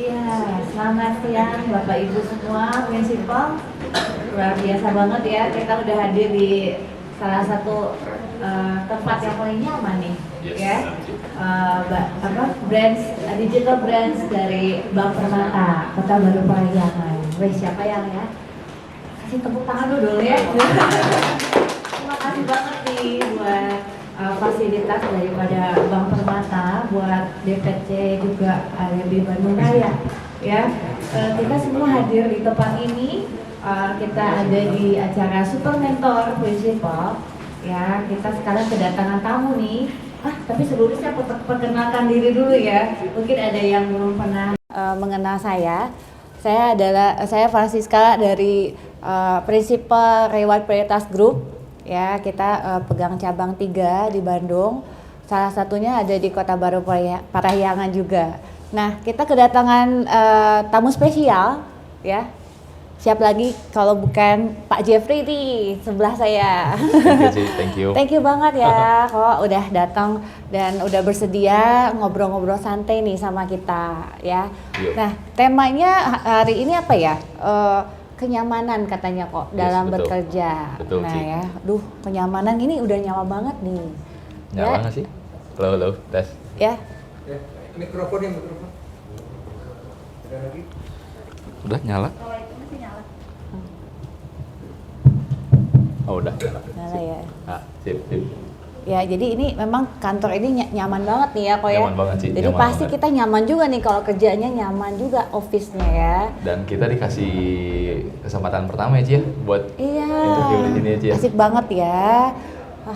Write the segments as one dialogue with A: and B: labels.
A: Iya, selamat siang Bapak Ibu semua, prinsipal. Luar biasa banget ya, kita udah hadir di salah satu tempat yang paling nyaman nih,
B: Yes,
A: ya. Brands, digital brands dari Bank Permata, Kota Baru Parahyangan. Weh, siapa yang ya? Kasih tepuk tangan dulu ya. Terima kasih banget nih buat fasilitas daripada Bank Permata, buat DPC juga LB Bandung Raya. Ya, kita semua hadir di tempat ini. Kita ada di acara Super Mentor Principal. Ya, kita sekarang kedatangan tamu nih. Tapi sebelumnya saya perkenalkan diri dulu ya. Mungkin ada yang belum pernah mengenal saya. Saya Francisca dari Principal Reward Prioritas Group. Ya, kita pegang cabang 3 di Bandung. Salah satunya ada di Kota Baru Parahyangan juga. Nah, kita kedatangan tamu spesial, ya. Siap lagi kalau bukan Pak Jeffrey nih sebelah saya.
B: Thank you.
A: Thank you banget ya, kok udah datang dan udah bersedia ngobrol-ngobrol santai nih sama kita, ya.
B: Yuk.
A: Nah, temanya hari ini apa ya? Kenyamanan katanya kok dalam
B: betul.
A: bekerja.
B: Betul,
A: nah
B: Ci.
A: ya, kenyamanan ini udah nyawa banget nih.
B: Nyala
A: Ya.
B: nggak sih? Halo, tes.
A: Ya,
C: Ya, mikrofon. Ada lagi?
B: Udah nyala? Oh udah.
A: nyala ya.
B: Sip.
A: Ya, jadi ini memang kantor ini nyaman banget nih ya kok ya.
B: Nyaman banget sih.
A: Jadi
B: nyaman
A: pasti
B: banget.
A: kita nyaman juga nih kalau kerjanya nyaman juga office-nya ya.
B: Dan kita dikasih kesempatan pertama ya Ci ya, buat
A: Iya.
B: interview di sini ya Ci ya.
A: Asik banget ya.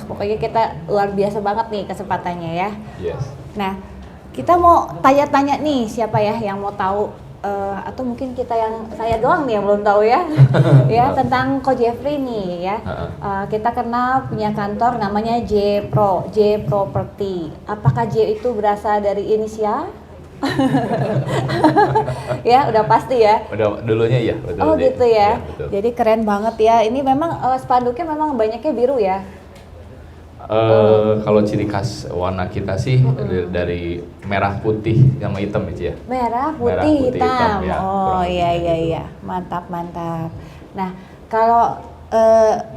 A: Pokoknya kita luar biasa banget nih kesempatannya ya.
B: Yes.
A: Nah, kita mau tanya-tanya nih siapa ya yang mau tahu atau mungkin saya doang nih yang belum tahu ya. Ya, tentang Ko Jeffrey nih ya. Kita kenal punya kantor namanya J Property. Apakah J itu berasal dari inisial? Ya, udah pasti ya.
B: Udah dulunya iya, betul.
A: Oh
B: Ci.
A: gitu ya.
B: Iya, betul.
A: Jadi keren banget ya. Ini memang spanduknya memang banyaknya biru ya.
B: Kalau ciri khas warna kita sih dari merah putih sama hitam ya Ci ya.
A: Merah,
B: Merah,
A: putih,
B: putih,
A: hitam.
B: hitam, ya,
A: Oh
B: kurang lebih
A: iya. Mantap. Nah, kalau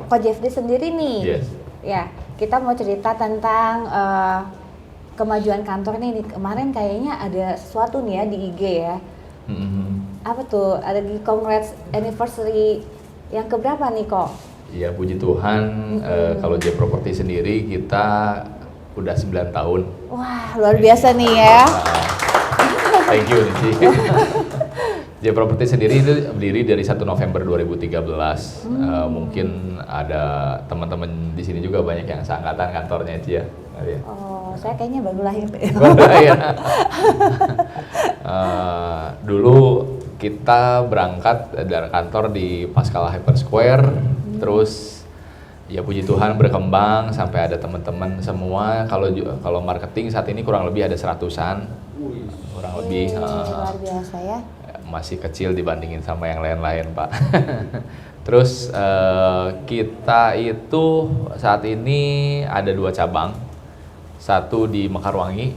A: Ko Jeffrey sendiri nih,
B: Yes.
A: ya kita mau cerita tentang kemajuan kantor nih. Kemarin kayaknya ada sesuatu nih ya di IG ya. Apa tuh? Ada di Congrats Anniversary yang keberapa nih kok?
B: Ya puji Tuhan, kalau J Property sendiri kita udah 9 tahun.
A: Wah, luar biasa nih ya.
B: Thank you Ci. J Property sendiri itu berdiri dari 1 November 2013. Mungkin ada teman-teman di sini juga banyak yang seangkatan kantornya Ci ya.
A: Oh, saya kayaknya baru lahir.
B: Iya. Dulu kita berangkat dari kantor di Paskala Hyper Square, terus ya puji Tuhan berkembang sampai ada teman-teman semua. Kalau marketing saat ini kurang lebih ada 100-an, kurang lebih.
A: Luar biasa ya.
B: Masih kecil dibandingin sama yang lain-lain Pak. Terus kita itu saat ini ada 2 cabang, satu di Mekarwangi,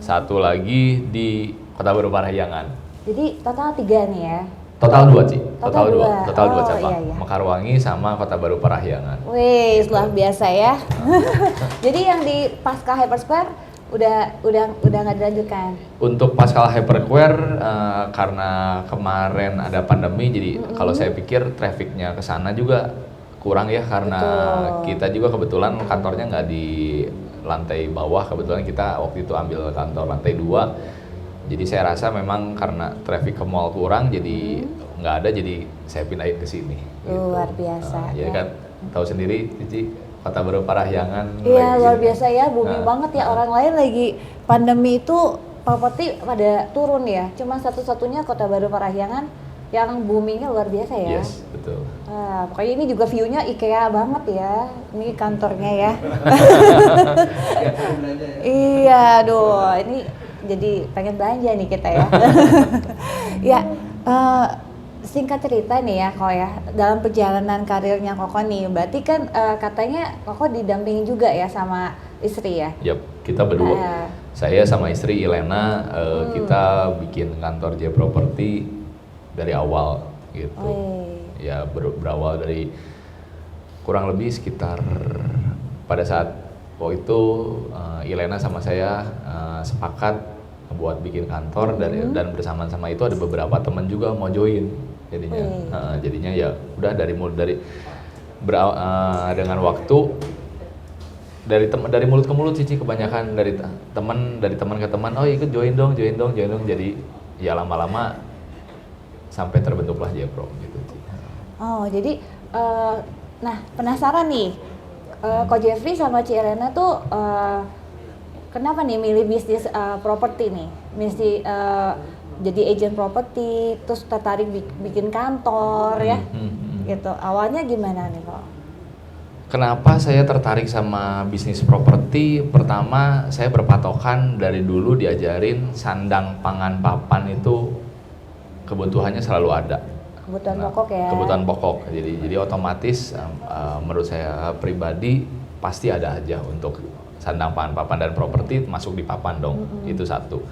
B: satu lagi di Kota Baru Parahyangan.
A: Jadi total 3 nih ya.
B: Total 2 Ci,
A: Total dua.
B: total 2
A: Oh,
B: cabang,
A: iya.
B: Mekarwangi sama Kota Baru Parahyangan.
A: Wih, luar biasa ya. Jadi yang di Pasca Hyper Square udah nggak dilanjutkan.
B: Untuk Paskala Hyperquare karena kemarin ada pandemi, jadi kalau saya pikir trafficnya ke sana juga kurang ya, karena
A: Betul.
B: kita juga kebetulan kantornya nggak di lantai bawah, kebetulan kita waktu itu ambil kantor lantai 2. Jadi saya rasa memang karena traffic ke mall kurang, jadi nggak ada, jadi saya pindahin ke sini.
A: Luar biasa,
B: Jadi
A: ya.
B: kan tahu sendiri, Cici, Kota Baru Parahyangan.
A: Iya,
B: lagi
A: luar
B: gini.
A: biasa ya, booming banget ya. Orang lain lagi pandemi itu properti pada turun ya. Cuma satu-satunya Kota Baru Parahyangan yang boomingnya luar biasa ya.
B: Yes, betul.
A: Pokoknya ini juga view-nya IKEA banget ya. Ini kantornya ya. Iya, aduh, ini jadi pengen belanja nih kita ya. Ya, singkat cerita nih ya Kok ya, dalam perjalanan karirnya Koko nih, berarti kan katanya Koko didampingi juga ya sama istri ya?
B: Yap, kita berdua. Saya sama istri Ilena kita bikin kantor J Property dari awal gitu. Ya berawal dari kurang lebih sekitar pada saat waktu itu Ilena sama saya sepakat buat bikin kantor dan bersamaan sama itu ada beberapa teman juga mau join jadinya. Jadinya ya udah dari dengan waktu dari mulut ke mulut sih kebanyakan dari teman ke teman, oh ikut join dong, jadi ya lama-lama sampai terbentuklah J-Pro gitu.
C: Oh jadi nah penasaran nih Ko Jeffrey sama Ci Elena tuh kenapa nih milih bisnis properti nih, jadi agent properti, terus tertarik bikin kantor ya gitu, awalnya gimana nih kok?
B: Kenapa saya tertarik sama bisnis properti? Pertama, saya berpatokan dari dulu diajarin sandang pangan papan itu kebutuhannya selalu ada.
C: Kebutuhan pokok ya? Kebutuhan
B: pokok. Jadi otomatis menurut saya pribadi pasti ada aja untuk sandang pangan papan, dan properti masuk di papan dong. Itu satu.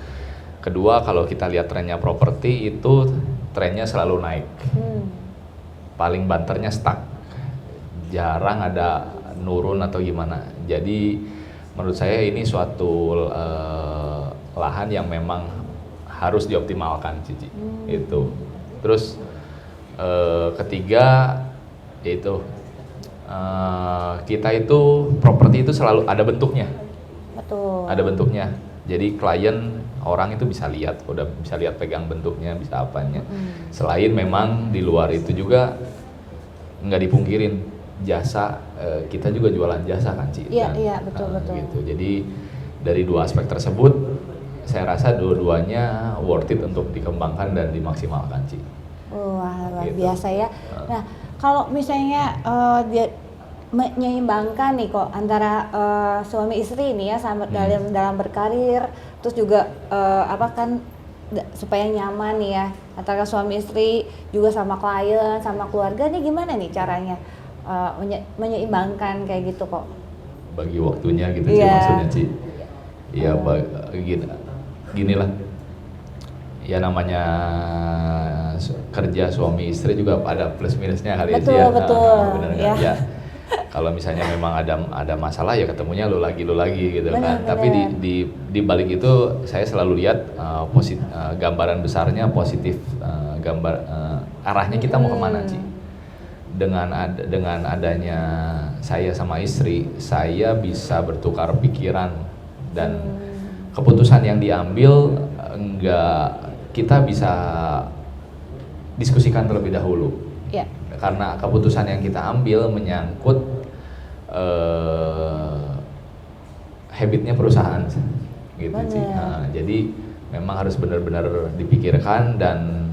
B: Kedua, kalau kita lihat trennya properti itu trennya selalu naik. Paling banternya stuck. Jarang ada nurun atau gimana. Jadi menurut saya ini suatu lahan yang memang harus dioptimalkan, Cici. Itu. Terus ketiga yaitu kita itu properti itu selalu ada bentuknya.
C: Betul.
B: Ada bentuknya. Jadi klien orang itu bisa lihat, udah bisa lihat pegang bentuknya, bisa apanya. Selain memang di luar itu juga nggak dipungkirin jasa, kita juga jualan jasa kan Ci.
C: Iya betul.
B: Gitu. Jadi dari dua aspek tersebut saya rasa dua-duanya worth it untuk dikembangkan dan dimaksimalkan Ci.
C: Wah luar
B: Gitu.
C: biasa ya. Nah kalau misalnya dia menyeimbangkan nih kok antara suami istri ini ya sama dalam berkarir, terus juga supaya nyaman nih ya antara suami istri juga sama klien sama keluarga, nih gimana nih caranya menyeimbangkan kayak gitu kok?
B: Bagi waktunya gitu sih maksudnya Ci. Iya gini lah. Ya namanya kerja suami istri juga ada plus minusnya kali ya Ci ya.
C: Betul.
B: Bener kan? Ya. Kalau misalnya memang ada masalah ya ketemunya lu lagi gitu kan. Tapi di balik itu saya selalu lihat gambaran besarnya positif, arahnya kita mau kemana Ci. Dengan adanya saya sama istri, saya bisa bertukar pikiran dan keputusan yang diambil kita bisa diskusikan terlebih dahulu.
C: Ya.
B: Karena keputusan yang kita ambil menyangkut habitnya perusahaan gitu sih. Nah, jadi memang harus benar-benar dipikirkan dan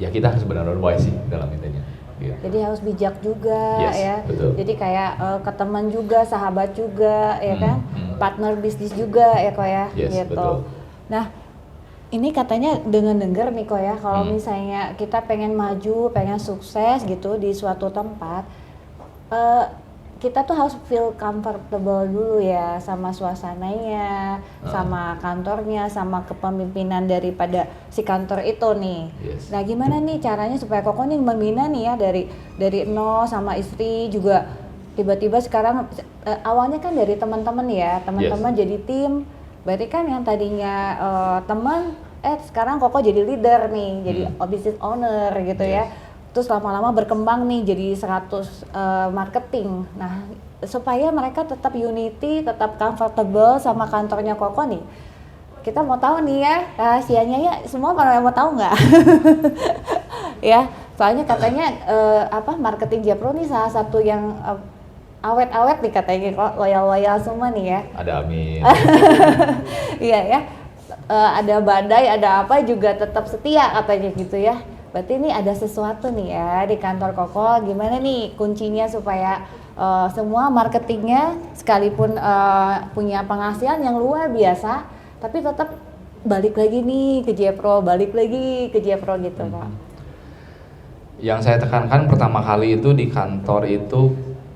B: ya kita harus benar-benar wise sih dalam intinya. Gitu.
C: Jadi harus bijak juga ya.
B: Betul.
C: Jadi kayak ke teman juga, sahabat juga ya kan, partner bisnis juga ya kok ya. Gitu.
B: Betul.
C: Nah ini katanya dengar nih kok ya, kalau misalnya kita pengen maju, pengen sukses gitu di suatu tempat, kita tuh harus feel comfortable dulu ya sama suasananya, sama kantornya, sama kepemimpinan daripada si kantor itu nih. Nah gimana nih caranya supaya Koko nih membina nih ya dari nol sama istri juga tiba-tiba sekarang awalnya kan dari teman-teman ya, teman-teman jadi tim. Berarti kan yang tadinya teman, sekarang Koko jadi leader nih, jadi business owner gitu ya. Terus lama-lama berkembang nih jadi 100 marketing. Nah, supaya mereka tetap unity, tetap comfortable sama kantornya Koko nih. Kita mau tahu nih ya, rahasianya ya, semua pada mau tahu nggak? Ya, soalnya katanya marketing J-Pro nih salah satu yang awet-awet nih katanya, kok loyal-loyal semua nih ya.
B: Ada Amin.
C: Iya ya, ada badai, ada apa juga tetap setia katanya gitu ya. Berarti ini ada sesuatu nih ya di kantor Koko. Gimana nih kuncinya supaya semua marketingnya sekalipun punya penghasilan yang luar biasa, tapi tetap balik lagi nih ke J-Pro, gitu Pak.
B: Yang saya tekankan pertama kali itu di kantor itu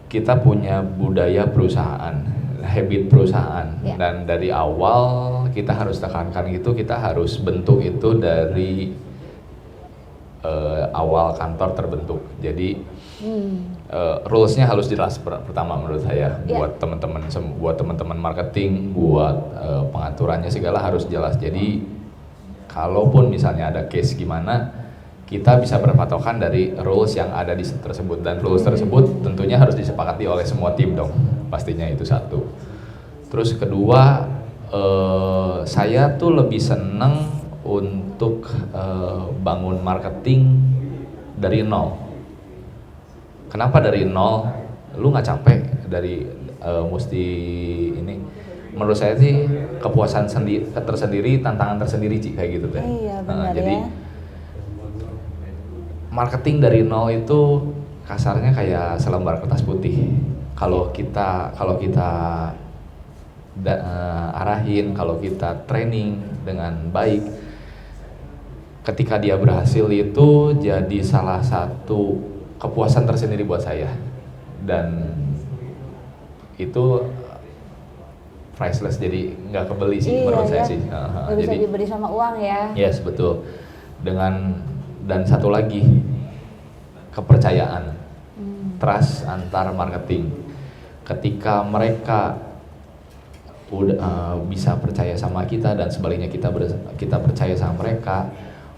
B: kita punya budaya perusahaan. habit perusahaan.
C: Ya.
B: Dan dari awal kita harus tekankan itu, kita harus bentuk itu dari awal kantor terbentuk. Jadi rulesnya harus jelas pertama menurut saya.
C: Ya.
B: Buat teman-teman marketing, buat pengaturannya segala harus jelas. Jadi kalaupun misalnya ada case gimana, kita bisa berpatokan dari rules yang ada di tersebut, dan rules tersebut tentunya harus disepakati oleh semua tim dong, pastinya itu satu. Terus kedua, saya tuh lebih seneng untuk bangun marketing dari nol. Kenapa dari nol? Lu nggak capek dari mesti ini? Menurut saya sih kepuasan tersendiri, tantangan tersendiri Ci, kayak gitu deh.
C: Iya benar
B: Jadi
C: ya.
B: marketing dari nol itu kasarnya kayak selembar kertas putih. Kalau kita arahin, kalau kita training dengan baik, ketika dia berhasil itu jadi salah satu kepuasan tersendiri buat saya, dan itu priceless, jadi nggak kebeli sih menurut saya sih.
C: Nggak bisa
B: Jadi
C: dibeli sama uang ya.
B: yes, betul. Dan satu lagi, kepercayaan, trust antar marketing. Ketika mereka udah bisa percaya sama kita dan sebaliknya kita percaya sama mereka,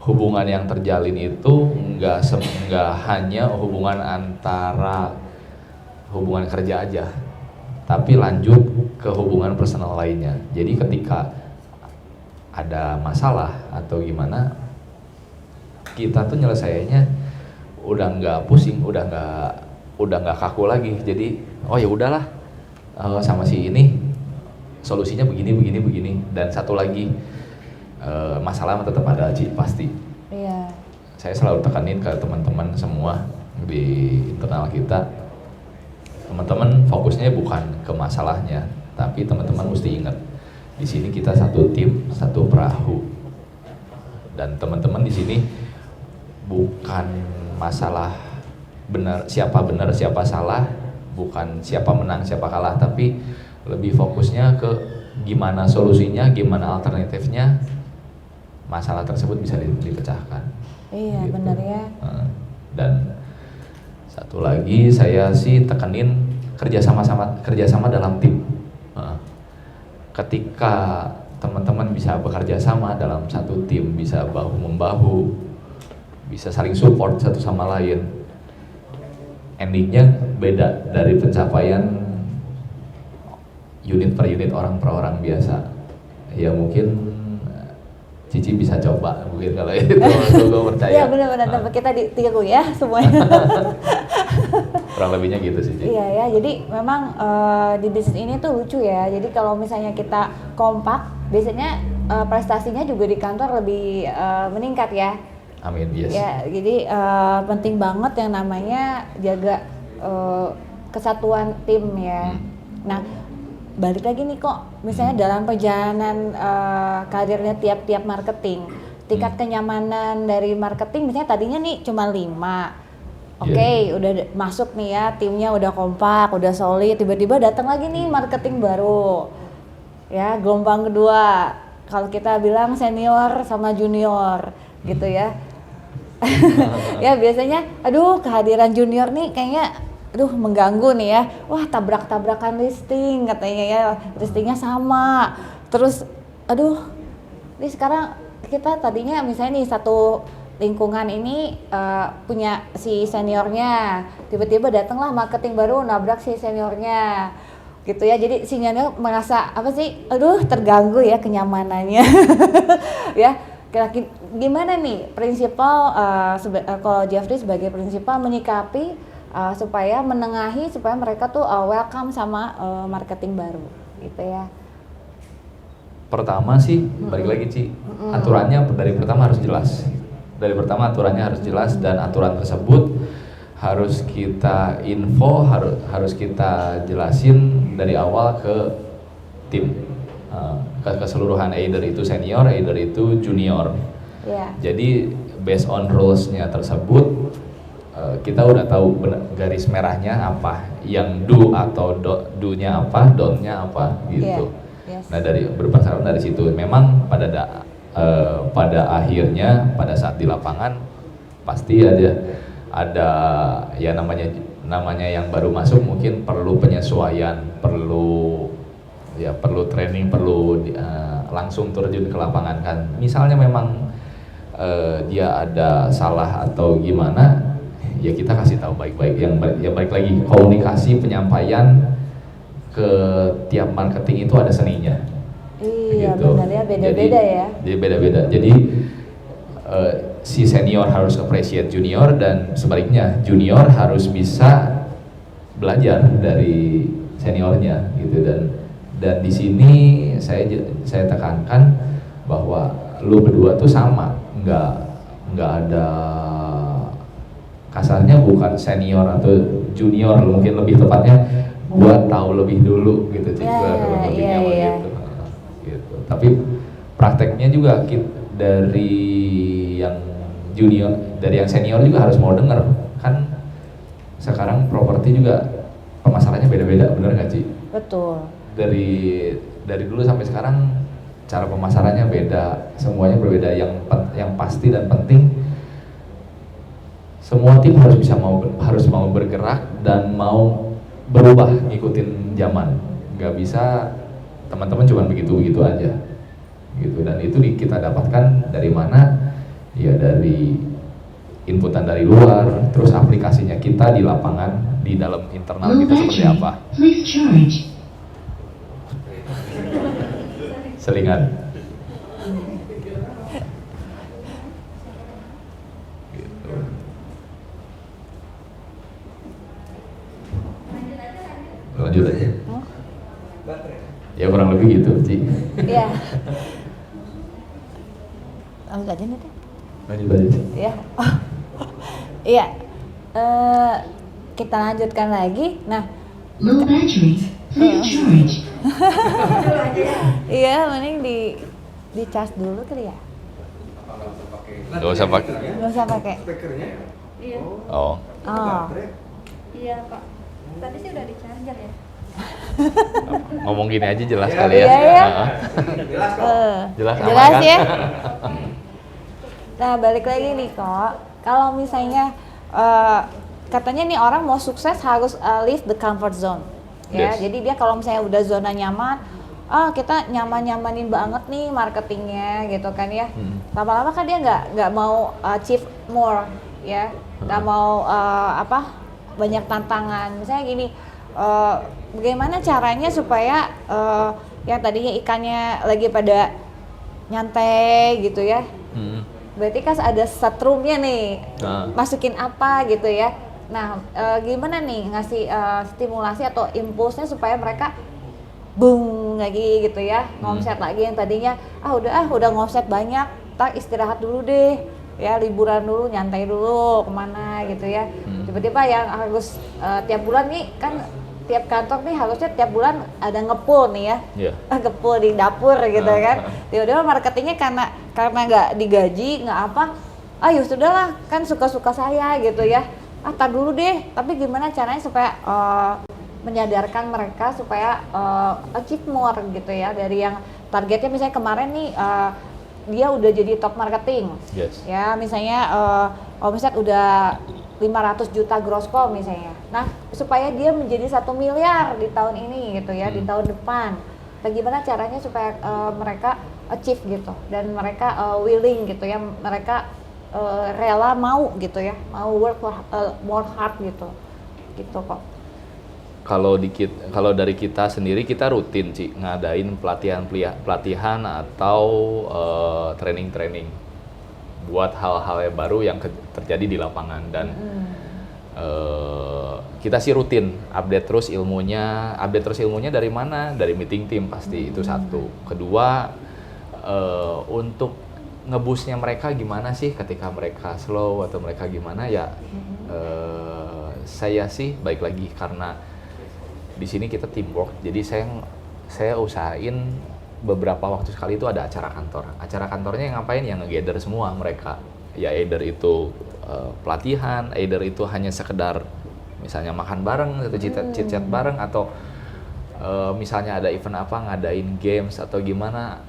B: hubungan yang terjalin itu nggak hanya hubungan antara hubungan kerja aja, tapi lanjut ke hubungan personal lainnya. Jadi ketika ada masalah atau gimana, kita tuh nyelesainnya udah nggak pusing, udah nggak kaku lagi. Jadi oh ya udahlah, sama si ini solusinya begini. Dan satu lagi, masalah tetap ada Ci, pasti.
C: Iya.
B: Saya selalu tekanin ke teman-teman semua di internal kita, teman-teman fokusnya bukan ke masalahnya, tapi teman-teman mesti ingat di sini kita satu tim, satu perahu, dan teman-teman di sini bukan masalah benar siapa salah, bukan siapa menang siapa kalah, tapi lebih fokusnya ke gimana solusinya, gimana alternatifnya masalah tersebut bisa dipecahkan.
C: Iya
B: Gitu.
C: benar ya.
B: Dan satu lagi saya sih tekenin kerjasama dalam tim. Ketika teman-teman bisa bekerja sama dalam satu tim, bisa bahu membahu, bisa saling support satu sama lain, endingnya beda dari pencapaian unit per unit, orang per orang biasa. Ya mungkin Cici bisa coba mungkin kalau itu, gue percaya.
C: Iya benar-benar, tapi kita ditiru ya semuanya.
B: Kurang lebihnya gitu sih Cici.
C: Iya ya, jadi memang di bisnis ini tuh lucu ya. Jadi kalau misalnya kita kompak, biasanya prestasinya juga di kantor lebih meningkat ya.
B: Amin, yes.
C: Ya, jadi penting banget yang namanya jaga kesatuan tim ya. Nah, balik lagi nih kok, misalnya dalam perjalanan karirnya tiap-tiap marketing, tingkat kenyamanan dari marketing misalnya tadinya nih cuma 5. Oke, udah masuk nih ya, timnya udah kompak, udah solid, tiba-tiba datang lagi nih marketing baru. Ya, gelombang kedua. Kalau kita bilang senior sama junior gitu ya. Ya biasanya, aduh kehadiran junior nih kayaknya mengganggu nih ya. Wah, tabrak-tabrakan listing katanya ya, listingnya sama. Terus ini sekarang kita tadinya misalnya nih satu lingkungan ini punya si seniornya, tiba-tiba datanglah marketing baru nabrak si seniornya gitu ya. Jadi si senior merasa terganggu ya kenyamanannya. Ya, gimana nih prinsipal kalau Jeffrey sebagai prinsipal menyikapi supaya menengahi supaya mereka tuh welcome sama marketing baru gitu ya.
B: Pertama sih balik lagi Ci, aturannya dari pertama harus jelas. Aturannya harus jelas, dan aturan tersebut harus kita harus kita jelasin dari awal ke tim, ke keseluruhan, either itu senior, either itu junior.
C: Yeah.
B: Jadi based on rules-nya tersebut, kita udah tahu garis merahnya apa yang do atau do-nya apa, don't-nya apa gitu.
C: Yes.
B: Nah dari berdasarkan dari situ memang pada akhirnya pada saat di lapangan pasti ada ya namanya yang baru masuk mungkin perlu penyesuaian, perlu training, perlu langsung terjun ke lapangan kan. Misalnya memang dia ada salah atau gimana, ya kita kasih tahu baik-baik. Yang baik lagi komunikasi, penyampaian ke tiap marketing itu ada seninya.
C: Iya
B: gitu.
C: benar ya, beda-beda ya.
B: Jadi beda-beda. Jadi si senior harus appreciate junior dan sebaliknya junior harus bisa belajar dari seniornya gitu. Dan di sini saya tekankan bahwa lu berdua tuh sama, nggak ada kasarnya bukan senior atau junior, mungkin lebih tepatnya gua tahu lebih dulu gitu sih, gua lebih nyaman gitu. Tapi prakteknya juga dari yang junior, dari yang senior juga harus mau denger kan. Sekarang properti juga pemasarannya beda-beda, bener nggak Ci?
C: Betul.
B: Dari dulu sampai sekarang cara pemasarannya beda, semuanya berbeda. Yang pasti dan penting semua tim harus mau bergerak dan mau berubah ngikutin zaman. Nggak bisa teman-teman cuma begitu aja gitu. Dan itu kita dapatkan dari mana? Ya dari inputan dari luar, terus aplikasinya kita di lapangan, di dalam internal kita seperti apa. Selingan. Gitu. Lanjut aja. Ya kurang lebih gitu, Ci.
C: Iya. Lanjut aja nih Teh.
B: Lanjut aja.
C: Iya. Iya. Kita lanjutkan lagi. Nah,
D: Low battery. Please charge.
C: iya mending di charge dulu kali ya.
B: Gak usah pakai.
C: Nggak usah pakai.
E: Iya.
B: Oh.
C: Oh.
E: Iya, Pak. Tadi sih udah di charger ya.
B: Ngomong gini aja jelas kali ya.
C: Iya, iya.
B: Heeh. Jelas aman
C: Jelas
B: kan?
C: ya. Nah balik lagi nih kok, kalau misalnya katanya nih orang mau sukses harus leave the comfort zone, ya.
B: Yes.
C: Jadi dia kalau misalnya udah zona nyaman, kita nyaman-nyamanin banget nih marketingnya gitu kan ya. Lama-lama kan dia nggak mau achieve more, ya, nggak mau banyak tantangan. Misalnya gini, bagaimana caranya supaya yang tadinya ikannya lagi pada nyantai gitu ya. Berarti kan ada setrumnya nih, masukin apa gitu ya. Nah, gimana nih ngasih stimulasi atau impulsnya supaya mereka boom lagi gitu ya, ngomset lagi yang tadinya udah ngomset banyak, tak istirahat dulu deh, ya liburan dulu, nyantai dulu kemana gitu ya. Tiba-tiba yang harus tiap bulan nih kan tiap kantor nih harusnya tiap bulan ada ngepul nih ya, ngepul di dapur gitu kan. Tiba-tiba marketingnya karena nggak digaji nggak apa, ya sudahlah kan suka-suka saya gitu ya. Tar dulu deh, tapi gimana caranya supaya menyadarkan mereka supaya achieve more gitu ya, dari yang targetnya misalnya kemarin nih dia udah jadi top marketing, ya misalnya omset udah 500 juta gross com misalnya. Nah, supaya dia menjadi 1 miliar di tahun ini gitu ya, di tahun depan. Nah, gimana caranya supaya mereka achieve gitu dan mereka willing gitu ya, mereka rela mau gitu ya, mau work more hard gitu kok.
B: Kalau dari kita sendiri kita rutin sih ngadain pelatihan atau training buat hal-hal yang baru yang terjadi di lapangan. Dan kita sih rutin update terus ilmunya dari mana? Dari meeting tim pasti, itu satu. Kedua, untuk ngebusnya mereka gimana sih ketika mereka slow atau mereka gimana ya. Saya sih baik lagi karena di sini kita teamwork, jadi saya usahain beberapa waktu sekali itu ada acara kantor. Acara kantornya yang ngapain? Yang nge-gather semua mereka. Ya either itu pelatihan, either itu hanya sekedar misalnya makan bareng atau chit-chat bareng atau misalnya ada event apa ngadain games atau gimana,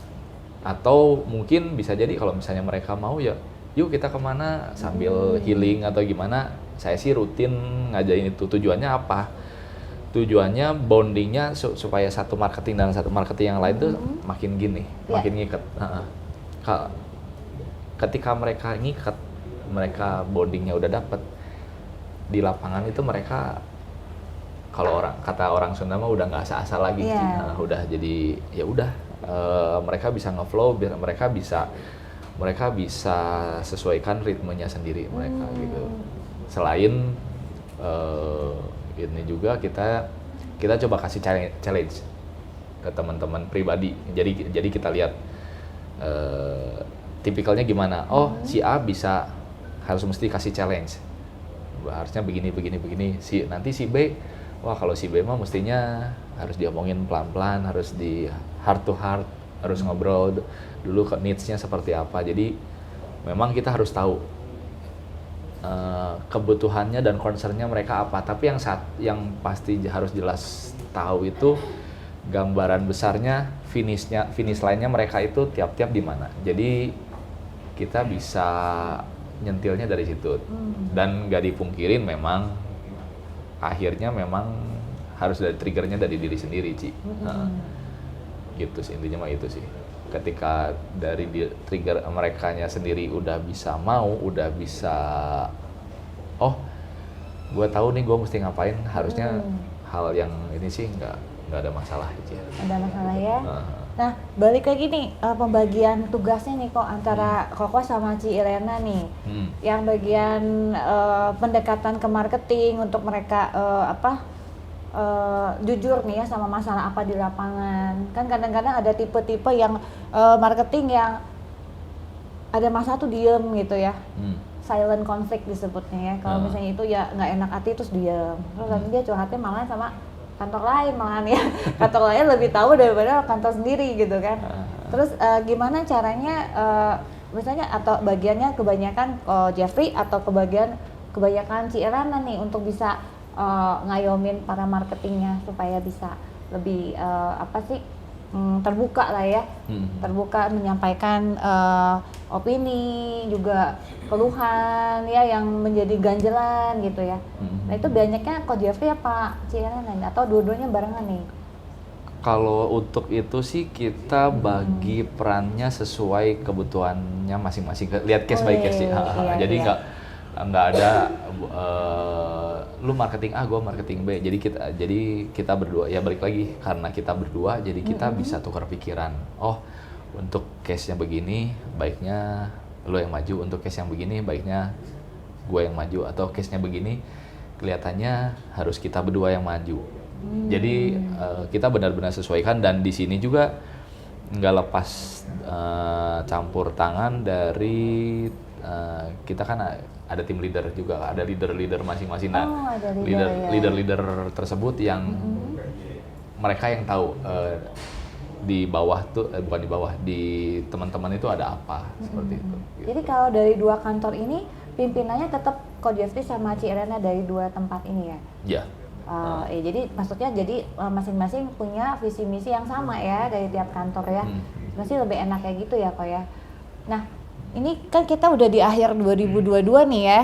B: atau mungkin bisa jadi kalau misalnya mereka mau ya yuk kita kemana sambil healing atau gimana. Saya sih rutin ngajain itu. Tujuannya apa? Tujuannya bondingnya supaya satu marketing dan satu marketing yang lain tuh makin gini, makin ngikat. Ketika mereka ngikat, mereka bondingnya udah dapet di lapangan itu, mereka kalau kata orang Sunda mah udah nggak asal-asal lagi. Udah jadi ya udah mereka bisa ngeflow, mereka bisa sesuaikan ritmenya sendiri mereka gitu. Selain ini juga kita coba kasih challenge ke teman-teman pribadi. Jadi kita lihat tipikalnya gimana. Oh, si A harus mesti kasih challenge. Harusnya begini. Nanti si B, wah kalau si B mah mestinya harus diomongin pelan-pelan, harus di heart to heart, harus ngobrol dulu ke needs-nya seperti apa. Jadi memang kita harus tahu kebutuhannya dan concern-nya mereka apa. Tapi yang pasti harus jelas tahu itu gambaran besarnya, finish line-nya mereka itu tiap-tiap di mana. Jadi kita bisa nyentilnya dari situ. Dan nggak dipungkirin memang akhirnya memang harus ada triggernya dari diri sendiri, Ci. Gitu sih, intinya mah itu sih. Ketika dari trigger merekanya sendiri udah bisa mau, udah bisa, oh gue tahu nih gue mesti ngapain, harusnya hal yang ini sih nggak ada masalah gitu ya.
C: Ada masalah ya. Nah, balik lagi nih pembagian tugasnya nih kok antara Koko sama Ci Irena nih. Yang bagian pendekatan ke marketing untuk mereka jujur nih ya sama masalah apa di lapangan. Kan kadang-kadang ada tipe-tipe yang marketing yang ada masalah tuh diem gitu ya. Silent conflict disebutnya ya. Kalau misalnya itu ya nggak enak hati terus diem. Terus nanti dia curhatnya malah sama kantor lain malahan ya. Kantor lain lebih tahu daripada kantor sendiri gitu kan. Terus gimana caranya misalnya atau bagiannya kebanyakan Jeffrey atau kebanyakan Ci Irana nih untuk bisa ngayomin para marketingnya supaya bisa lebih terbuka lah ya, terbuka menyampaikan opini juga keluhan ya yang menjadi ganjelan gitu ya. Nah itu banyaknya kok Jeffrey apa Ci Irana atau dua-duanya barengan nih?
B: Kalau untuk itu sih kita bagi perannya sesuai kebutuhannya masing-masing. Lihat case by case sih. Jadi nggak ada lu marketing A, gue marketing B. Jadi kita berdua ya balik lagi karena kita berdua jadi kita bisa tukar pikiran. Oh, untuk case-nya begini baiknya lu yang maju, untuk case yang begini baiknya gue yang maju, atau case-nya begini kelihatannya harus kita berdua yang maju. Jadi kita benar-benar sesuaikan, dan di sini juga nggak lepas campur tangan dari kita kan ada tim leader juga, ada leader masing-masing. Nah, leader tersebut yang mereka yang tahu di bawah tuh bukan di bawah, di teman-teman itu ada apa seperti itu. Gitu.
C: Jadi kalau dari dua kantor ini pimpinannya tetap Ko Jeffrey sama Ci Irana dari dua tempat ini ya?
B: Iya.
C: Jadi maksudnya masing-masing punya visi misi yang sama ya dari tiap kantor ya. Pasti lebih enak kayak gitu ya kok ya. Nah, ini kan kita udah di akhir 2022 nih ya.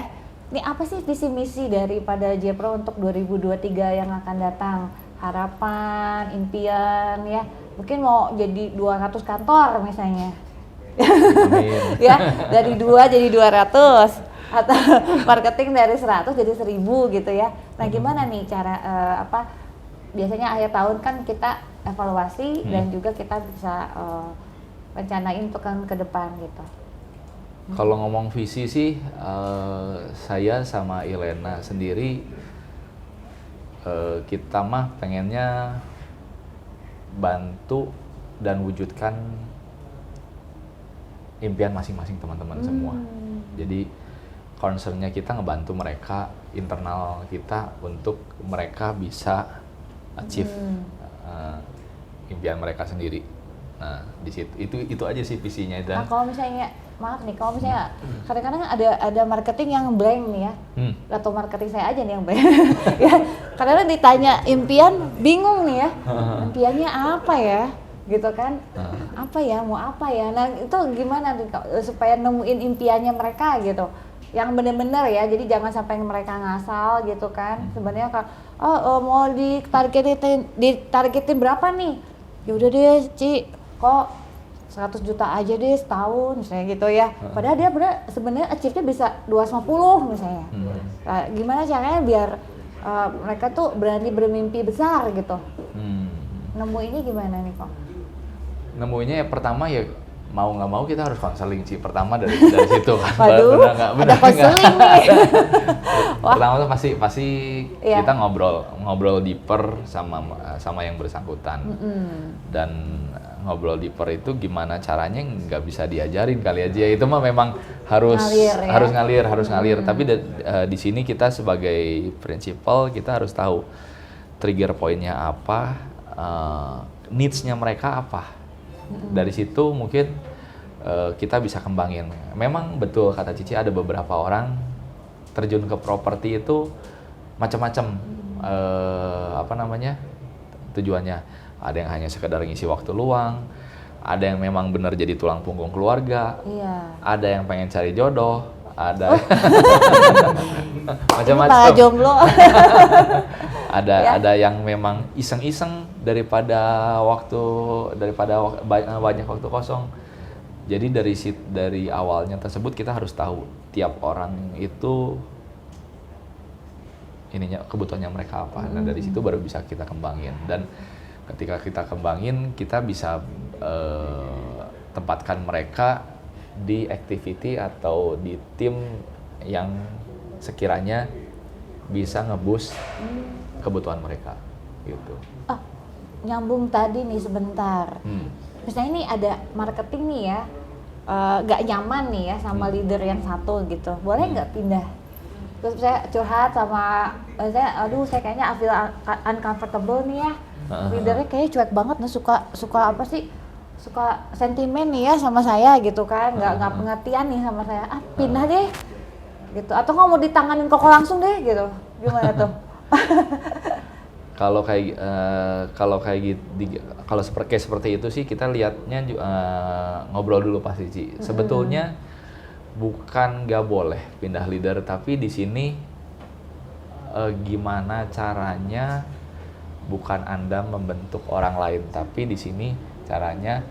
C: Ini apa sih visi misi daripada J-Pro untuk 2023 yang akan datang? Harapan, impian ya. Mungkin mau jadi 200 kantor misalnya. Ya, dari 2 jadi 200 atau marketing dari 100 jadi 1000 gitu ya. Nah, gimana nih cara biasanya akhir tahun kan kita evaluasi dan juga kita bisa rencanain untuk kan ke depan gitu.
B: Kalau ngomong visi sih, saya sama Ilena sendiri kita mah pengennya bantu dan wujudkan impian masing-masing teman-teman semua. Jadi concernnya kita ngebantu mereka, internal kita untuk mereka bisa achieve impian mereka sendiri. Nah, di situ itu aja sih visinya. Dan
C: nah, kalau misalnya maaf nih kalau misalnya kadang-kadang ada marketing yang blank nih ya, atau marketing saya aja nih yang blank. Ya, kadang-kadang ditanya impian bingung nih ya, impiannya apa ya, gitu kan? Apa ya, mau apa ya? Nah itu gimana nih supaya nemuin impiannya mereka gitu, yang bener-bener ya, jadi jangan sampai mereka ngasal gitu kan. Sebenarnya kalau mau ditargetin berapa nih? Ya udah deh Ci, kok 100 juta aja deh setahun misalnya gitu ya. Padahal dia sebenarnya achieve-nya bisa 250 misalnya. Nah, gimana caranya biar mereka tuh berani bermimpi besar gitu. Nemuinnya gimana nih kok?
B: Nemuinnya ya pertama ya mau nggak mau kita harus konseling sih, pertama dari situ kan.
C: Waduh, ada konseling nih.
B: Pertama tuh pasti
C: Iya.
B: kita ngobrol deeper sama yang bersangkutan. Dan ngobrol deeper itu gimana caranya nggak bisa diajarin kali aja, itu mah memang harus ngalir. Tapi di sini kita sebagai prinsipal kita harus tahu trigger pointnya apa, needs-nya mereka apa. Dari situ mungkin kita bisa kembangin. Memang betul kata Cici, ada beberapa orang terjun ke properti itu macam-macam tujuannya. Ada yang hanya sekedar ngisi waktu luang, ada yang memang benar jadi tulang punggung keluarga, ada yang pengen cari jodoh, ada macam-macam.
C: Jomblo.
B: Ada yang memang iseng-iseng daripada banyak waktu kosong. Jadi dari awalnya tersebut kita harus tahu tiap orang itu kebutuhannya mereka apa. Nah dari situ baru bisa kita kembangin, dan ketika kita kembangin kita bisa tempatkan mereka di activity atau di tim yang sekiranya bisa nge-boost kebutuhan mereka gitu.
C: Nyambung tadi nih sebentar. Misalnya ini ada marketing nih ya, gak nyaman nih ya sama leader yang satu gitu, boleh nggak pindah? Terus saya curhat sama aduh saya kayaknya I feel uncomfortable nih ya, leadernya kayaknya cuek banget nih, suka apa sih, suka sentimen nih ya sama saya gitu kan, nggak pengertian nih sama saya, pindah deh gitu, atau nggak mau ditanganin koko langsung deh gitu, gimana tuh?
B: Kalau seperti itu sih kita lihatnya ngobrol dulu pasti Ci. Sebetulnya bukan nggak boleh pindah leader, tapi di sini gimana caranya, bukan Anda membentuk orang lain, tapi di sini caranya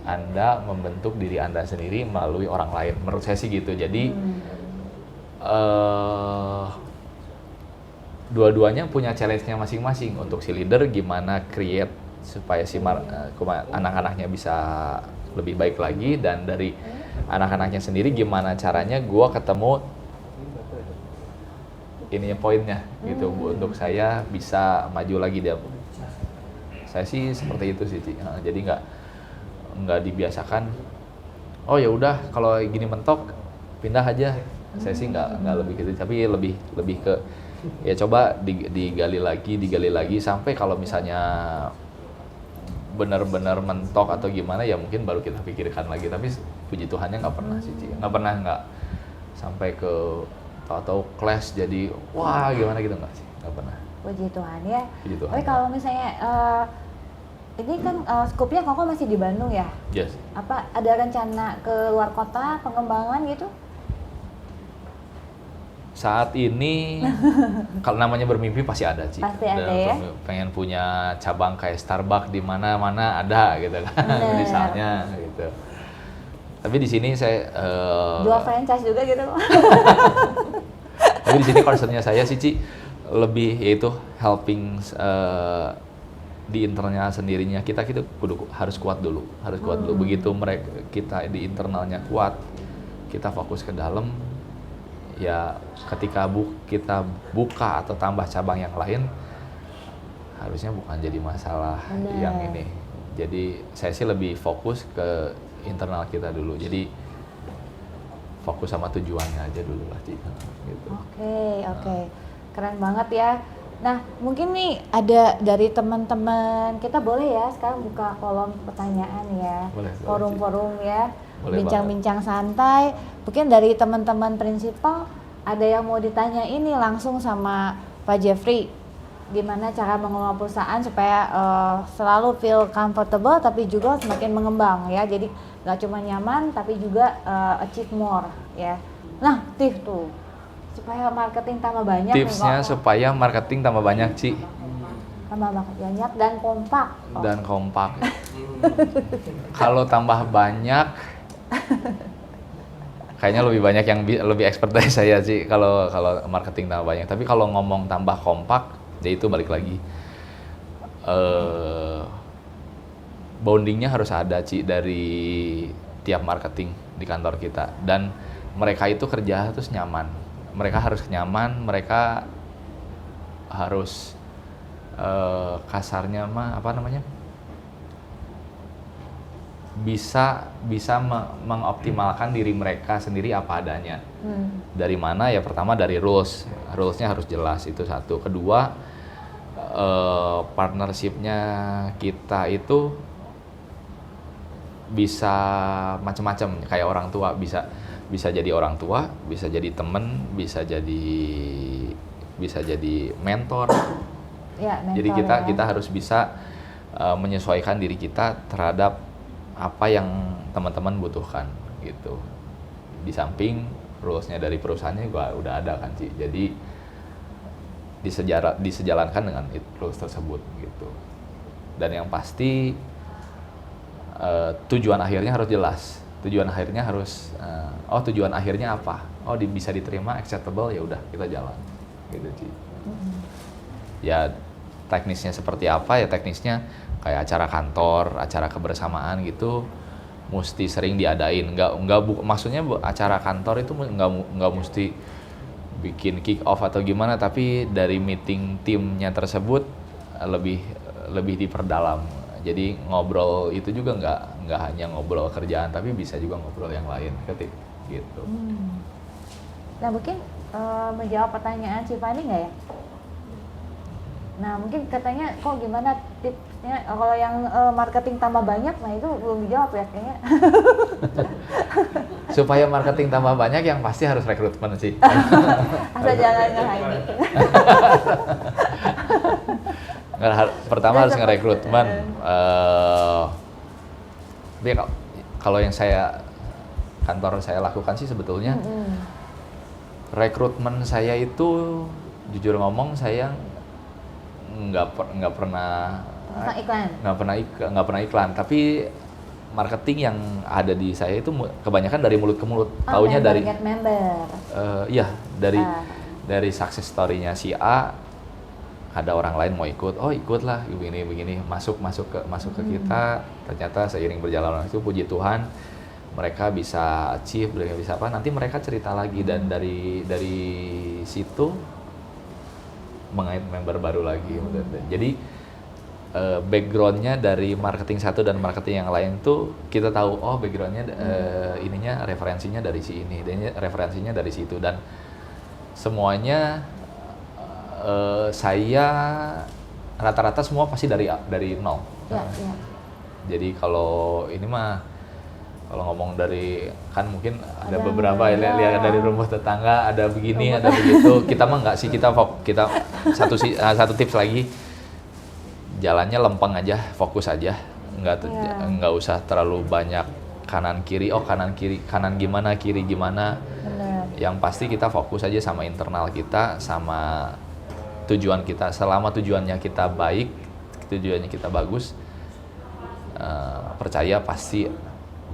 B: Anda membentuk diri Anda sendiri melalui orang lain. Menurut saya sih gitu. Jadi dua-duanya punya challenge-nya masing-masing. Untuk si leader gimana create supaya anak-anaknya bisa lebih baik lagi, dan dari anak-anaknya sendiri gimana caranya gua ketemu poinnya gitu, untuk saya bisa maju lagi dia. Saya sih seperti itu sih, jadi nggak dibiasakan. Oh ya udah kalau gini mentok pindah aja. Saya sih nggak lebih gitu, tapi lebih ke ya coba digali lagi sampai kalau misalnya benar-benar mentok atau gimana ya mungkin baru kita pikirkan lagi. Tapi puji Tuhannya nggak pernah sih, nggak sampai ke atau clash jadi wah gimana gitu, nggak pernah.
C: Puji Tuhan ya.
B: Puji Tuhan.
C: Tapi kalau misalnya ini kan skupnya Koko masih di Bandung ya?
B: Yes.
C: Apa ada rencana ke luar kota pengembangan gitu?
B: Saat ini kalau namanya bermimpi pasti ada sih.
C: Pasti ada ya.
B: Pengen punya cabang kayak Starbucks di mana-mana ada gitu kan. Misalnya gitu. Tapi di sini saya
C: jual franchise juga gitu.
B: Tapi di sini concernnya saya sih Ci lebih yaitu helping di internalnya sendirinya. Kita harus kuat dulu. Begitu kita di internalnya kuat, kita fokus ke dalam. Ya ketika kita buka atau tambah cabang yang lain harusnya bukan jadi masalah yang ini. Jadi saya sih lebih fokus ke internal kita dulu. Jadi fokus sama tujuannya aja dulu lah Ci. Gitu.
C: Oke. Keren banget ya. Nah mungkin nih ada dari teman-teman kita, boleh ya sekarang buka kolom pertanyaan ya,
B: Boleh,
C: forum-forum ya.
B: Boleh
C: bincang-bincang santai. Mungkin dari teman-teman prinsipal ada yang mau ditanya ini langsung sama Pak Jeffrey, gimana cara mengelola perusahaan supaya selalu feel comfortable tapi juga semakin mengembang ya. Jadi nggak cuma nyaman tapi juga achieve more ya. Nah, tips tuh supaya marketing tambah banyak.
B: Tipsnya
C: nih,
B: supaya marketing tambah banyak, Ci.
C: tambah banyak dan kompak.
B: Dan kompak. Kalau tambah banyak, kayaknya lebih banyak yang lebih expert dari saya sih kalau marketing tambah banyak. Tapi kalau ngomong tambah kompak, ya itu balik lagi. Bondingnya harus ada, Ci, dari tiap marketing di kantor kita. Dan mereka itu kerja terus nyaman. Mereka harus nyaman, mereka harus kasarnya mah apa namanya? bisa mengoptimalkan diri mereka sendiri apa adanya. Dari mana ya? Pertama dari rulesnya harus jelas, itu satu. Kedua, partnershipnya kita itu bisa macam-macam, kayak orang tua, bisa jadi orang tua, bisa jadi temen, bisa jadi mentor.
C: Ya, mentor.
B: Jadi kita harus bisa menyesuaikan diri kita terhadap apa yang teman-teman butuhkan gitu. Di samping rulesnya dari perusahaannya juga udah ada kan, Ci. Jadi disejalankan dengan rules tersebut gitu. Dan yang pasti tujuan akhirnya harus jelas. Tujuan akhirnya harus tujuan akhirnya apa? Bisa diterima, acceptable, ya udah kita jalan gitu, Ci. Ya teknisnya seperti apa ya? Teknisnya kayak acara kantor, acara kebersamaan gitu, mesti sering diadain. Maksudnya acara kantor itu nggak mesti bikin kick off atau gimana, tapi dari meeting timnya tersebut lebih diperdalam. Jadi ngobrol itu juga nggak hanya ngobrol kerjaan, tapi bisa juga ngobrol yang lain, gitu.
C: Nah, mungkin menjawab pertanyaan si Fani nggak ya? Nah, mungkin katanya kok gimana tipsnya kalau yang marketing tambah banyak, nah itu belum dijawab ya kayaknya.
B: Supaya marketing tambah banyak yang pasti harus rekrutmen sih.
C: Asal jangan nge-hype.
B: Pertama harus ngerekrutmen. Kalau yang kantor saya lakukan sih sebetulnya rekrutmen saya itu jujur ngomong saya nggak pernah iklan, tapi marketing yang ada di saya itu kebanyakan dari mulut ke mulut. Taunya dari dari success story-nya si A, ada orang lain mau ikut, ikutlah begini masuk ke kita. Ternyata seiring berjalan waktu, puji Tuhan mereka bisa achieve, mereka bisa apa, nanti mereka cerita lagi, dan dari situ mengait member baru lagi. Jadi backgroundnya dari marketing satu dan marketing yang lain tuh kita tahu, backgroundnya ininya referensinya dari si ini, referensinya dari situ, dan semuanya saya rata-rata semua pasti dari nol. Jadi kalau ini mah kalau ngomong dari, kan mungkin ada beberapa lihat dari rumput tetangga, ada begini, ada begitu. Kita mah enggak sih, kita satu tips lagi, jalannya lempeng aja, fokus aja, enggak usah terlalu banyak kanan kiri, kanan gimana, kiri gimana.
C: Bener.
B: Yang pasti kita fokus aja sama internal kita, sama tujuan kita. Selama tujuannya kita baik, tujuannya kita bagus, percaya pasti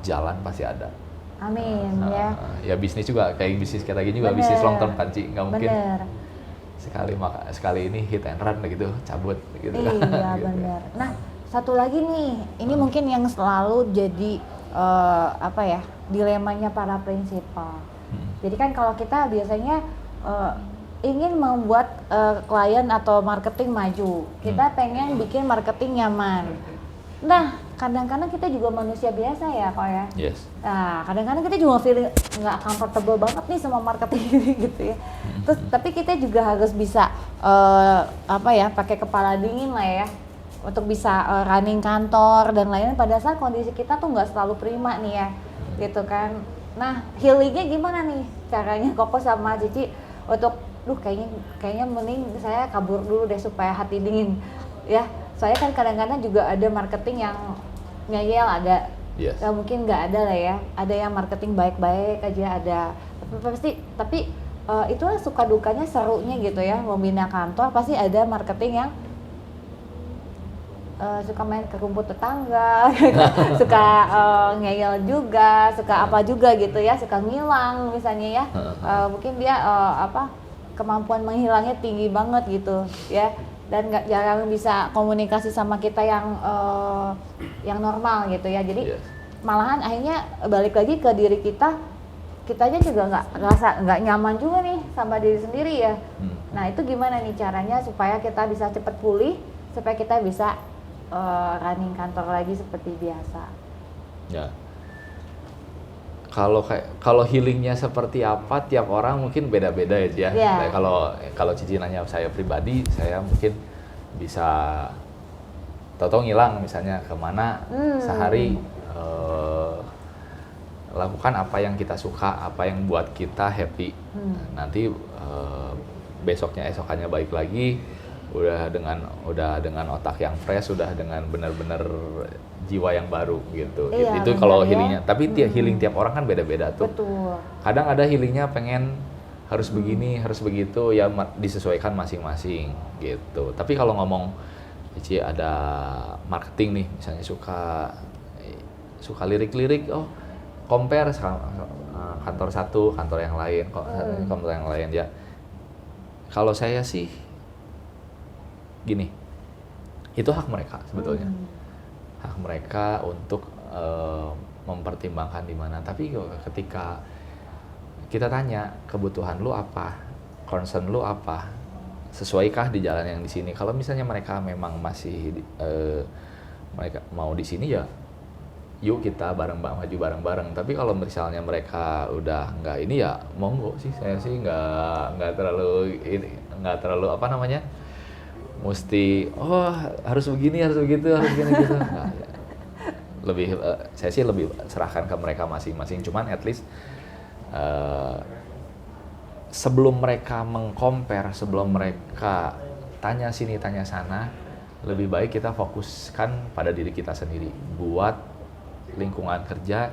B: jalan pasti ada.
C: Amin ya.
B: Ya bisnis juga kayak bisnis kita gini juga, bisnis long term kan, Ci, nggak mungkin sekali ini hit and run gitu, cabut gitu.
C: Iya benar. Nah, satu lagi nih, ini mungkin yang selalu jadi dilemanya para prinsipal. Jadi kan kalau kita biasanya ingin membuat klien atau marketing maju, kita pengen bikin marketing nyaman. Nah, kadang-kadang kita juga manusia biasa ya, kok ya.
B: Yes.
C: Nah, kadang-kadang kita juga feeling nggak comfortable banget nih sama marketing ini gitu ya. Terus, tapi kita juga harus bisa pakai kepala dingin lah ya, untuk bisa running kantor dan lain-lain pada saat kondisi kita tuh nggak selalu prima nih ya. gitu kan. Nah, healingnya gimana nih caranya Koko sama Cici untuk, kayaknya mending saya kabur dulu deh supaya hati dingin ya. Soalnya kan kadang-kadang juga ada marketing yang ngeyel, ada
B: Yes.
C: mungkin nggak ada lah ya, ada yang marketing baik-baik aja, ada tapi itulah suka dukanya, serunya gitu ya, membina kantor pasti ada marketing yang suka main ke rumput tetangga, suka ngeyel juga, suka apa juga gitu ya, suka ngilang misalnya ya. Mungkin dia kemampuan menghilangnya tinggi banget gitu ya, dan jarang bisa komunikasi sama kita yang normal gitu ya. Jadi malahan akhirnya balik lagi ke diri kitanya juga nggak nyaman juga nih sama diri sendiri ya. Nah itu gimana nih caranya supaya kita bisa cepat pulih, supaya kita bisa running kantor lagi seperti biasa.
B: Ya. Kalau healingnya seperti apa, tiap orang mungkin beda-beda ya.
C: Yeah.
B: Kalau Cici nanya saya pribadi, saya mungkin bisa tahu-tahu ngilang misalnya kemana sehari, lakukan apa yang kita suka, apa yang buat kita happy. Nanti esokannya baik lagi, udah dengan otak yang fresh, udah dengan benar-benar jiwa yang baru gitu.
C: Iya,
B: Itu kalau
C: benar ya.
B: healingnya. Tapi healing tiap orang kan beda-beda tuh.
C: Betul.
B: Kadang ada healingnya pengen harus begini, harus begitu, ya disesuaikan masing-masing gitu. Tapi kalau ngomong Cici ada marketing nih, misalnya suka lirik-lirik, compare kantor satu, kantor yang lain, kantor yang lain ya. Kalau saya sih gini, itu hak mereka sebetulnya, hak mereka untuk mempertimbangkan di mana. Tapi ketika kita tanya kebutuhan lu apa, concern lu apa, sesuaikah di jalan yang di sini? Kalau misalnya mereka memang masih mereka mau di sini ya, yuk kita maju bareng-bareng. Tapi kalau misalnya mereka udah nggak ini ya, monggo sih, saya sih nggak terlalu apa namanya, mesti harus begini, harus begitu, harus begini gitu. Nah, saya sih lebih serahkan ke mereka masing-masing. Cuman at least sebelum mereka meng-compare, sebelum mereka tanya sini tanya sana, lebih baik kita fokuskan pada diri kita sendiri, buat lingkungan kerja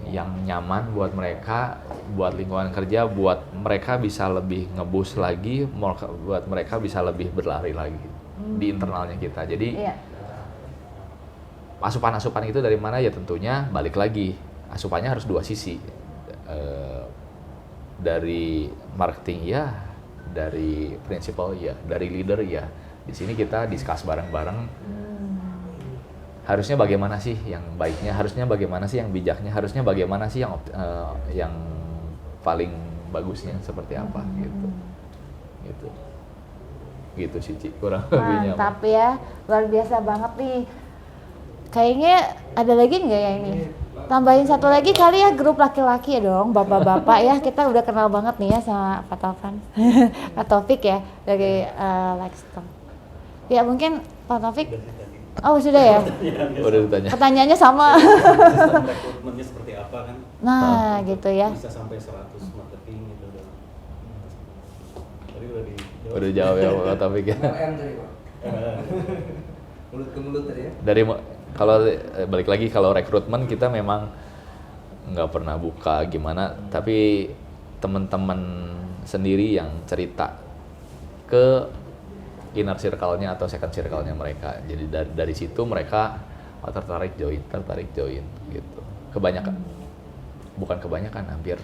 B: yang nyaman buat mereka, buat lingkungan kerja, buat mereka bisa lebih nge-boost lagi, buat mereka bisa lebih berlari lagi di internalnya kita. Jadi asupan-asupan itu dari mana ya, tentunya balik lagi, asupannya harus dua sisi, dari marketing ya, dari principal ya, dari leader ya. Di sini kita discuss bareng-bareng. Harusnya bagaimana sih yang baiknya, harusnya bagaimana sih yang bijaknya, harusnya bagaimana sih yang paling bagusnya seperti apa gitu sih Ci, kurang lebihnya.
C: Mantap ya, luar biasa banget nih. Kayaknya ada lagi nggak ya ini? Tambahin satu lagi kali ya, grup laki-laki ya dong, bapak-bapak ya. Kita udah kenal banget nih ya sama Pak Taufan, Pak Taufik ya dari Lexstone. Ya mungkin Pak Taufik. Oh sudah ya?
B: Udah ditanya.
C: Pertanyaannya sama.
F: Sistem rekrutmennya seperti apa kan?
C: Nah gitu ya.
F: Bisa sampai 100 marketing gitu udah. Tadi udah dijawab.
B: Udah jawab ya Pak Taufik ya.
G: Mulut ke mulut tadi ya.
B: Kalau balik lagi, kalau rekrutmen kita memang nggak pernah buka gimana, tapi teman-teman sendiri yang cerita ke inner circle-nya atau second circle-nya mereka. Jadi dari situ mereka tertarik join gitu. Kebanyakan, bukan kebanyakan, hampir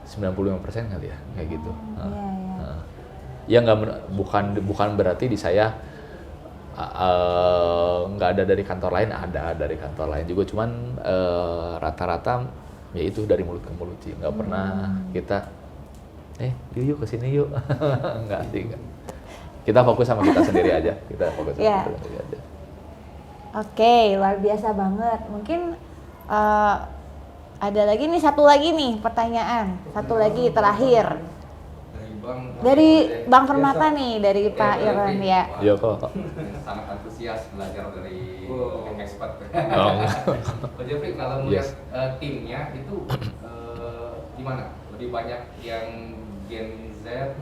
B: 95% kali ya kayak gitu. Ya bukan berarti di saya nggak ada dari kantor lain, ada dari kantor lain juga, cuman rata-rata ya itu dari mulut ke mulut sih, nggak pernah kita yuk kesini yuk. Nggak sih, nggak. Kita fokus sama kita sendiri aja, kita sendiri aja.
C: Oke, luar biasa banget. Mungkin ada lagi nih, satu lagi nih pertanyaan, satu lagi terakhir. Dari Bang Permata nih, dari Pak Irwan ya.
B: Iya kok.
G: Sangat antusias belajar dari expert.
B: Oh, enggak.
G: Pak Jeffrey, kalau melihat timnya itu gimana? Lebih banyak yang Gen Z,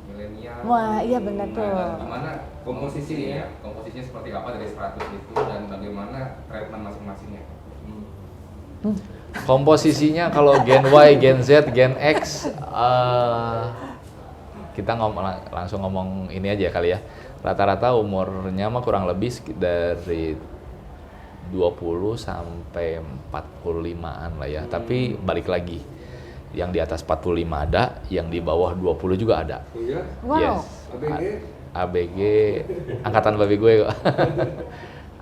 G: milenial.
C: Wah, iya benar tuh.
G: Dan gimana komposisinya? Komposisinya seperti apa dari 100 itu dan bagaimana treatment masing-masingnya?
B: Komposisinya kalau Gen Y, Gen Z, Gen X, kita langsung ngomong ini aja kali ya. Rata-rata umurnya mah kurang lebih dari 20 sampai 45-an lah ya. Tapi balik lagi, yang di atas 45 ada, yang di bawah 20 juga ada.
C: Wow.
B: Yes. ABG, angkatan babi gue kok.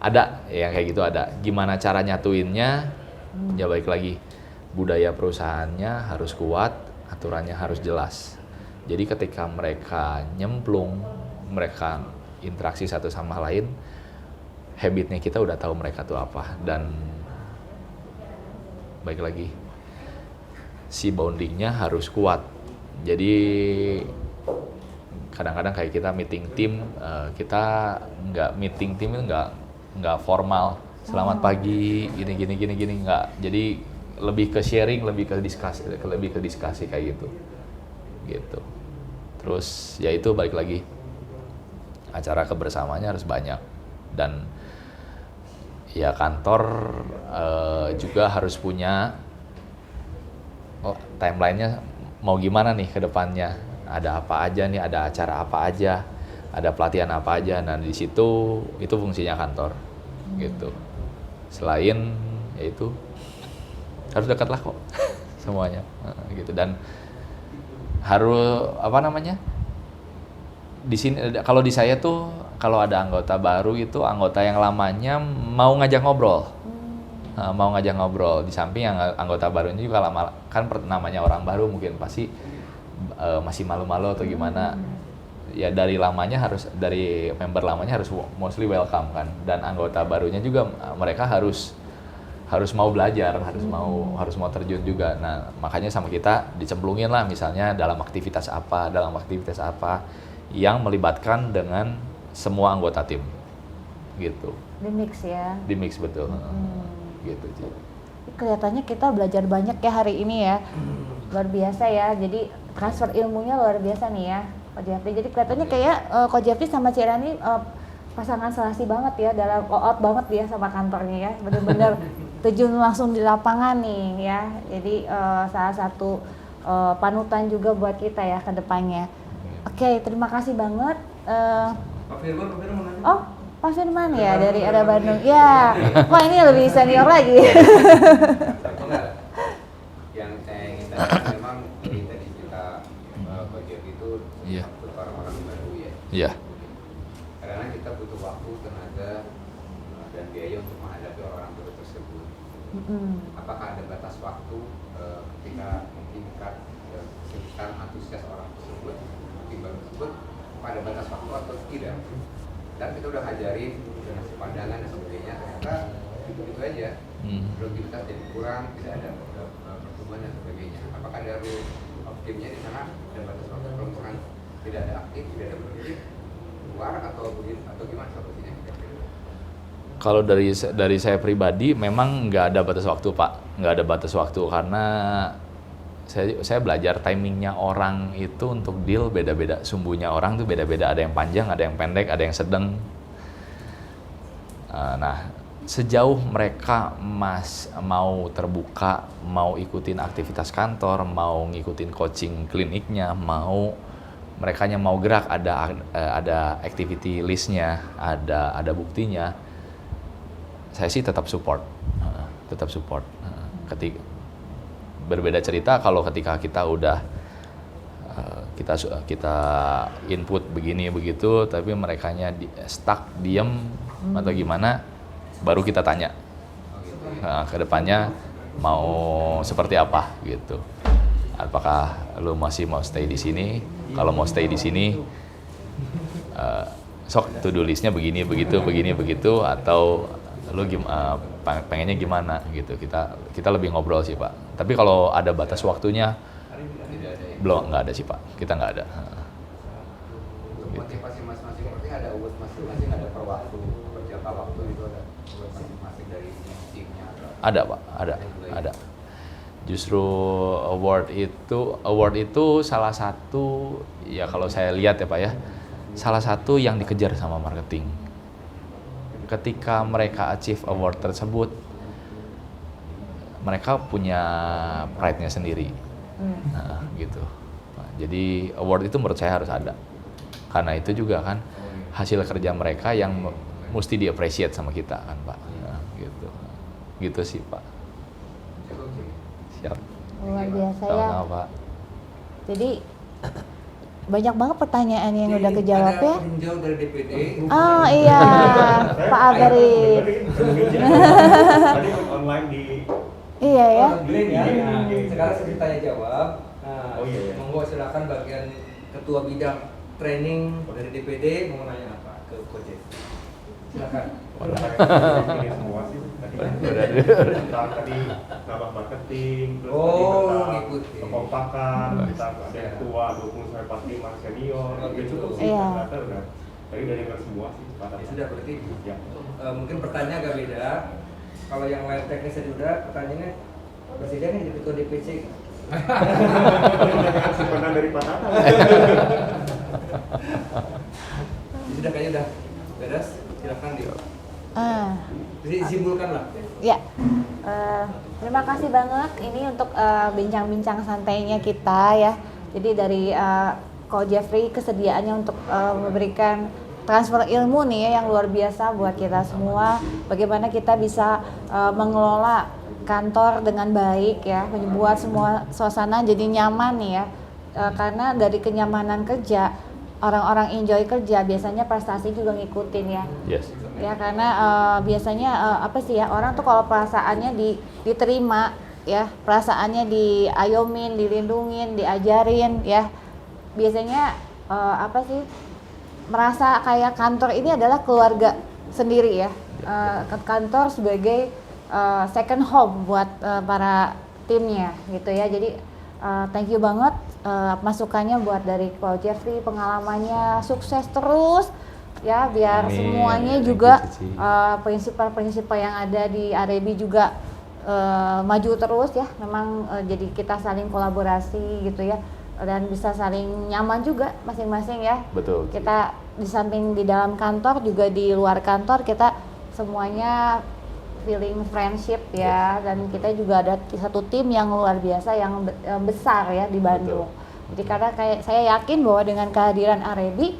B: Ada, yang kayak gitu ada. Gimana cara nyatuinnya? Ya balik lagi, budaya perusahaannya harus kuat, aturannya harus jelas. Jadi ketika mereka nyemplung, mereka interaksi satu sama lain, habitnya kita udah tahu mereka tuh apa. Dan balik lagi, si bondingnya harus kuat. Jadi kadang-kadang kayak kita meeting tim, kita nggak meeting tim itu nggak formal. Selamat pagi, gini nggak. Jadi lebih ke sharing, lebih ke diskusi kayak gitu. Terus ya itu balik lagi, acara kebersamaannya harus banyak. Dan ya kantor juga harus punya timelinenya mau gimana nih ke depannya. Ada apa aja nih, ada acara apa aja, ada pelatihan apa aja. Nah di situ itu fungsinya kantor gitu. Selain yaitu harus dekat lah kok semuanya gitu. Dan harus di sini kalau di saya tuh kalau ada anggota baru itu anggota yang lamanya mau ngajak ngobrol. Mau ngajak ngobrol, di samping yang anggota barunya juga lama kan namanya orang baru mungkin pasti masih malu-malu atau gimana. Ya dari member lamanya harus mostly welcome kan, dan anggota barunya juga mereka harus mau belajar, harus mau terjun juga. Nah makanya sama kita dicemplungin lah, misalnya dalam aktivitas apa yang melibatkan dengan semua anggota tim gitu.
C: Di mix ya.
B: Di mix betul. Gitu sih.
C: Kelihatannya kita belajar banyak ya hari ini ya. Luar biasa ya. Jadi transfer ilmunya luar biasa nih ya, Ko Jeffrey. Jadi kelihatannya kayak Ko Jeffrey sama Cirani pasangan selasi banget ya, dalam out banget dia sama kantornya ya. Bener-bener terjun langsung di lapangan nih ya. Jadi salah satu panutan juga buat kita ya ke depannya. Oke, terima kasih banget.
G: Pak Firman mau nanya.
C: Oh, Pak Firman ya dari Era Bandung. Ya, wah ini lebih senior lagi.
G: Yang saya ingin tanya memang ini tadi kita bagian itu
B: Iya.
G: untuk orang-orang baru ya.
B: Iya.
G: Karena kita butuh waktu, tenaga, dan biaya untuk menghadapi orang baru tersebut. Apakah ada batas waktu ketika meningkat sekitar antusias orang tersebut, tim baru tersebut, pada batas waktu atau tidak? Dan kita udah ngajarin dengan pandangan dan sebagainya, ternyata itu aja. Produktivitas jadi kurang, tidak ada pertumbuhan dan sebagainya. Apakah ada rule of game-nya di sana ada batas waktu? Kalau misalkan tidak ada aktif, tidak ada produktif, keluar atau gimana solusinya?
B: Kalau dari saya pribadi memang nggak ada batas waktu Pak, nggak ada batas waktu karena saya belajar timingnya orang itu untuk deal beda-beda, sumbunya orang tuh beda-beda, ada yang panjang, ada yang pendek, ada yang sedang. Nah sejauh mereka mau terbuka, mau ikutin aktivitas kantor, mau ngikutin coaching kliniknya, merekanya mau gerak, ada activity listnya, ada buktinya, saya sih tetap support. Berbeda cerita kalau ketika kita udah kita input begini begitu, tapi merekanya stuck, diem atau gimana, baru kita tanya ke depannya mau seperti apa gitu. Apakah lu masih mau stay di sini? Kalau mau stay di sini, sok to-do listnya begini begitu, atau lu pengennya gimana gitu. Kita lebih ngobrol sih Pak. Tapi kalau ada batas waktunya, Belum, nggak ada sih Pak, kita nggak ada.
G: Untuk motivasi masing-masing berarti ada award masing-masing, ada per waktu, per jangka waktu itu ada award masing-masing dari timnya atau
B: Ada Pak, ada. Justru award itu salah satu, ya kalau saya lihat ya Pak ya, salah satu yang dikejar sama marketing. Ketika mereka achieve award tersebut, mereka punya pride-nya sendiri. Nah, gitu. Nah, jadi award itu menurut saya harus ada. Karena itu juga kan hasil kerja mereka yang mesti di-appreciate sama kita kan Pak. Nah, gitu. Gitu sih Pak. Siap.
C: Luar biasa ya.
B: Sama-sama Pak.
C: Jadi banyak banget pertanyaan yang udah kejawab ya.
G: Ada peninjau dari DPD.
C: Oh iya, Pak Aberit.
F: Tadi online di
C: Iya ya.
H: Glenn ya.
F: Iya.
H: Nah, sekarang saya tanya jawab. Nah,
F: Oh, iya, iya.
H: monggo silakan bagian ketua bidang training dari DPD mau nanya apa ke Coach Jeff. Silakan.
F: ini semua sih. Tadi nambah marketing, terus
H: Oh,
F: tadi
H: ngikutin.
F: kekompakan, kita ada yang tua, 20-45 senior,
H: Oh,
F: itu
H: gitu.
F: cukup sih.
C: Iya.
F: Ternyata udah dengar semua sih.
H: Ya sudah berarti
F: Ya.
H: mungkin pertanyaan agak beda. Kalau yang lain teknisnya sudah, pertanyaannya presiden yang jadi ketua DPC.
F: Pertanyaan simpanan dari Pak Tata.
H: Sudah kayaknya udah beres. Silakan di.
C: Ah.
H: Simpulkan lah.
C: Ya, terima kasih banget ini untuk bincang-bincang santainya kita ya. Jadi dari Ko Jeffrey kesediaannya untuk memberikan transfer ilmu nih ya yang luar biasa buat kita semua. Bagaimana kita bisa mengelola kantor dengan baik ya, membuat semua suasana jadi nyaman nih ya. Karena dari kenyamanan kerja, orang-orang enjoy kerja, biasanya prestasi juga ngikutin ya.
B: Yes.
C: Ya karena biasanya apa sih ya, orang tuh kalau perasaannya diterima ya, perasaannya diayomin, dilindungin, diajarin ya, biasanya apa sih, merasa kayak kantor ini adalah keluarga sendiri ya. Kantor sebagai second home buat para timnya gitu ya. Jadi thank you banget masukannya buat dari Ko Jeffrey, pengalamannya sukses terus ya, biar
B: Amin.
C: semuanya
B: Thank
C: juga
B: you, Cici.
C: prinsipal-prinsipal yang ada di Arebi juga maju terus ya. Memang jadi kita saling kolaborasi gitu ya, dan bisa saling nyaman juga masing-masing ya.
B: Betul.
C: Kita di samping di dalam kantor juga di luar kantor kita semuanya feeling friendship ya, dan kita juga ada satu tim yang luar biasa yang besar ya di Bandung. Jadi karena kayak saya yakin bahwa dengan kehadiran Arebi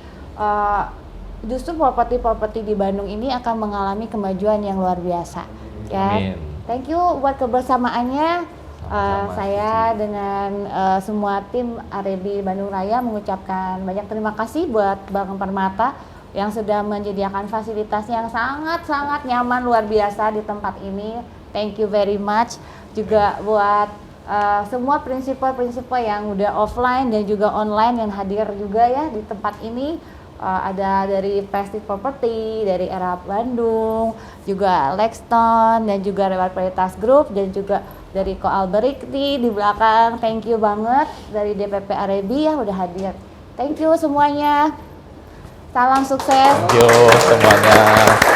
C: justru properti-properti di Bandung ini akan mengalami kemajuan yang luar biasa ya.
B: Amin.
C: Thank you buat kebersamaannya.
B: Sama-sama,
C: Saya dengan semua tim Arebi Bandung Raya mengucapkan banyak terima kasih buat Bang Permata yang sudah menyediakan fasilitas yang sangat-sangat nyaman luar biasa di tempat ini. Thank you very much. Juga buat semua prinsipal-prinsipal yang udah offline dan juga online yang hadir juga ya di tempat ini. Ada dari Prestige Property, dari Era Bandung, juga Lexton, dan juga Lewat Prioritas Group, dan juga dari Ko Alberik di belakang. Thank you banget dari DPP Arebi ya udah hadir. Thank you semuanya. Salam sukses.
B: Thank you semuanya.